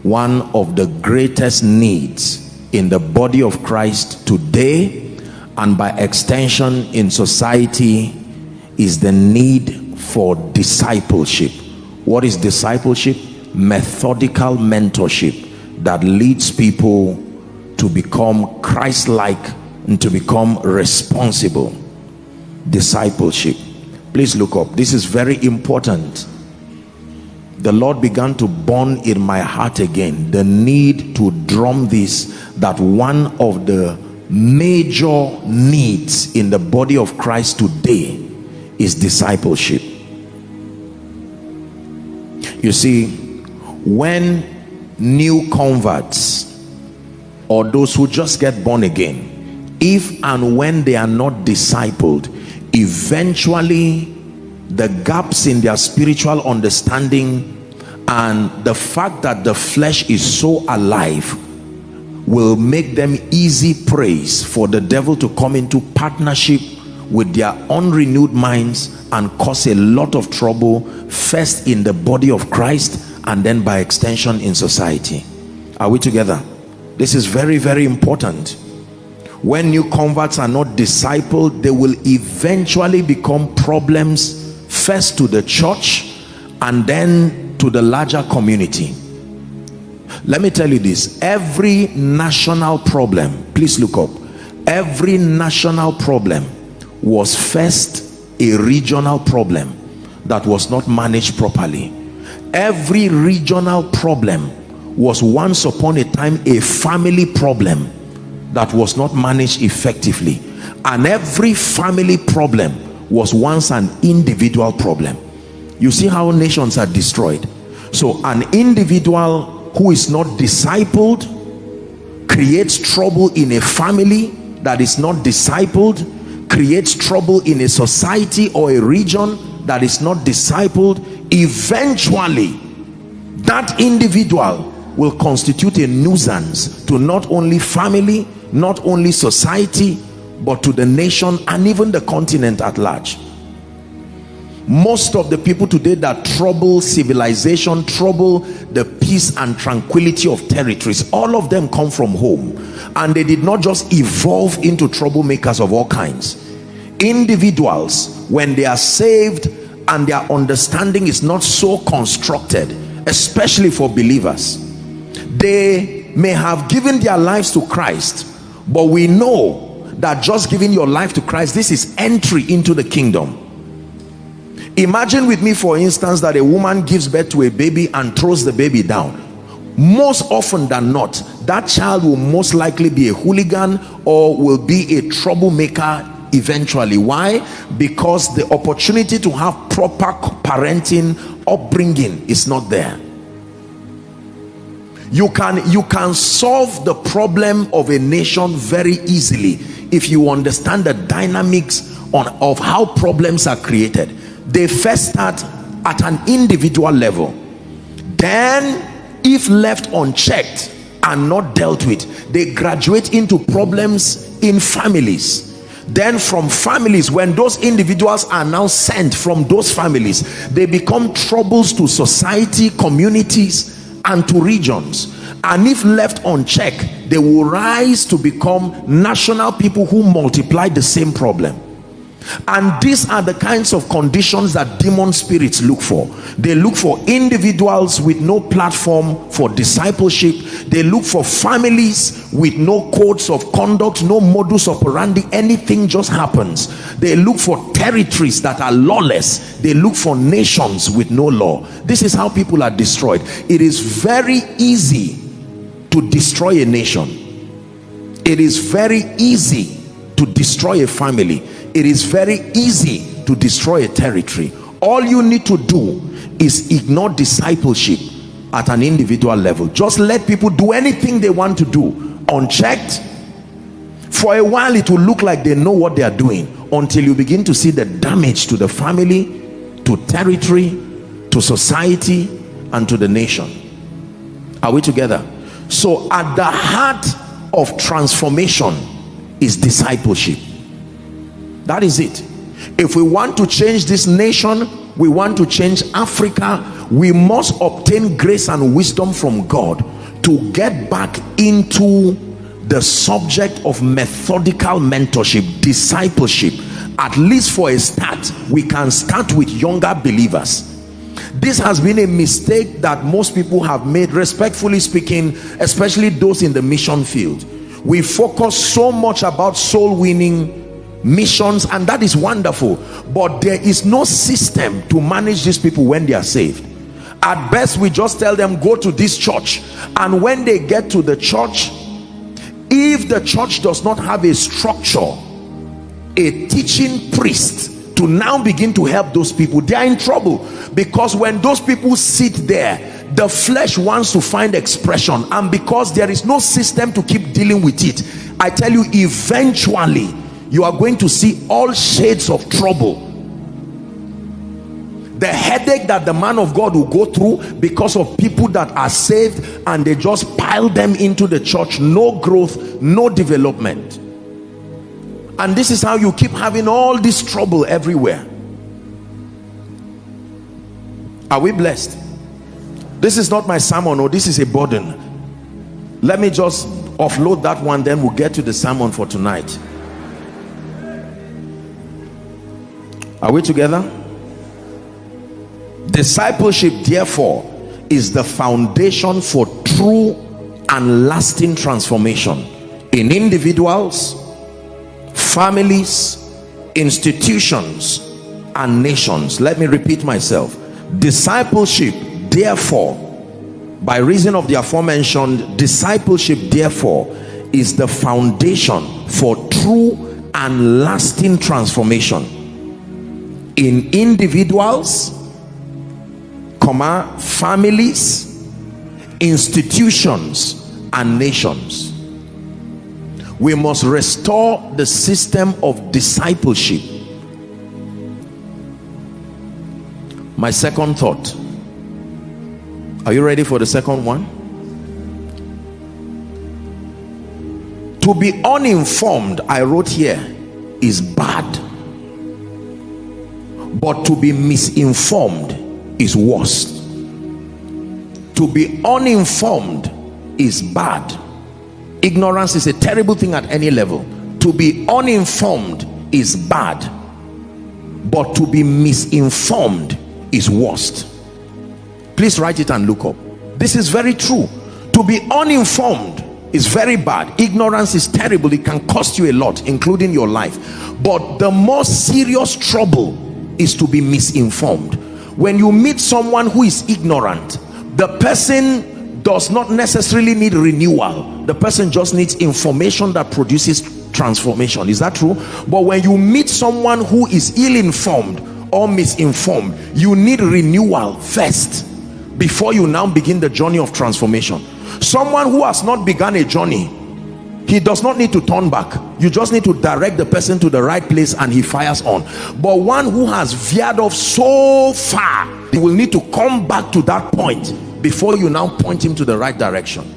one of the greatest needs in the body of Christ today, and by extension in society, is the need for discipleship. What is discipleship? Methodical mentorship that leads people to become Christ-like and to become responsible. Discipleship. Please look up. This is very important. The Lord began to burn in my heart again the need to drum this, that one of the major needs in the body of Christ today is discipleship. You see, when new converts or those who just get born again, if and when they are not discipled, eventually the gaps in their spiritual understanding and the fact that the flesh is so alive will make them easy praise for the devil to come into partnership with their unrenewed minds and cause a lot of trouble, first in the body of Christ and then by extension in society. Are we together? This is very, very important. When new converts are not discipled, they will eventually become problems, first to the church and then to the larger community. Let me tell you this: every national problem, please look up, every national problem was first a regional problem that was not managed properly. Every regional problem was once upon a time a family problem that was not managed effectively, and every family problem was once an individual problem. You see how nations are destroyed. So an individual who is not discipled creates trouble in a family that is not discipled, creates trouble in a society or a region that is not discipled. Eventually that individual will constitute a nuisance to not only family, not only society, but to the nation and even the continent at large. Most of the people today that trouble civilization, trouble the peace and tranquility of territories, all of them come from home, and they did not just evolve into troublemakers of all kinds. Individuals, when they are saved and their understanding is not so constructed, especially for believers, they may have given their lives to Christ, but we know that just giving your life to Christ, this is entry into the kingdom. Imagine with me, for instance, that a woman gives birth to a baby and throws the baby down. Most often than not, that child will most likely be a hooligan or will be a troublemaker eventually. Why? Because the opportunity to have proper parenting, upbringing is not there. You can solve the problem of a nation very easily if you understand the dynamics of how problems are created. They first start at an individual level, then if left unchecked and not dealt with, they graduate into problems in families. Then from families, when those individuals are now sent from those families, they become troubles to society, communities, and to regions. And if left unchecked, they will rise to become national people who multiply the same problem. And these are the kinds of conditions that demon spirits look for. They look for individuals with no platform for discipleship. They look for families with no codes of conduct, no modus operandi. Anything just happens. They look for territories that are lawless. They look for nations with no law. This is how people are destroyed. It is very easy to destroy a nation. It is very easy to destroy a family. It is very easy to destroy a territory. All you need to do is ignore discipleship at an individual level. Just let people do anything they want to do unchecked. For a while it will look like they know what they are doing, until you begin to see the damage to the family, to territory, to society, and to the nation. Are we together? So at the heart of transformation is discipleship. That is it. If we want to change this nation, we want to change Africa, we must obtain grace and wisdom from God to get back into the subject of methodical mentorship, discipleship. At least for a start, we can start with younger believers. This has been a mistake that most people have made, respectfully speaking, especially those in the mission field. We focus so much about soul winning, missions, and that is wonderful, but there is no system to manage these people when they are saved. At best, we just tell them, go to this church, and when they get to the church, if the church does not have a structure, a teaching priest to now begin to help those people, they are in trouble. Because when those people sit there, the flesh wants to find expression, and because there is no system to keep dealing with it, I tell you, eventually you are going to see all shades of trouble. The headache that the man of God will go through because of people that are saved and they just pile them into the church, no growth, no development. And this is how you keep having all this trouble everywhere. Are we blessed? This is not my sermon, or this is a burden. Let me just offload that one, then we'll get to the sermon for tonight. Are we together? Discipleship, therefore, is the foundation for true and lasting transformation in individuals, families, institutions, and nations. Let me repeat myself. Discipleship, therefore, by reason of the aforementioned, discipleship, therefore, is the foundation for true and lasting transformation in individuals, families, institutions, and nations. We must restore the system of discipleship. My second thought. Are you ready for the second one? To be uninformed, I wrote here, is bad. But to be misinformed is worse. To be uninformed is bad. Ignorance is a terrible thing at any level. To be uninformed is bad, but to be misinformed is worst. Please write it and look up. This is very true. To be uninformed is very bad. Ignorance is terrible. It can cost you a lot, including your life. But the most serious trouble is to be misinformed. When you meet someone who is ignorant, the person does not necessarily need renewal. The person just needs information that produces transformation. Is that true? But when you meet someone who is ill-informed or misinformed, you need renewal first before you now begin the journey of transformation. Someone who has not begun a journey, he does not need to turn back. You just need to direct the person to the right place and he fires on. But one who has veered off so far, he will need to come back to that point before you now point him to the right direction.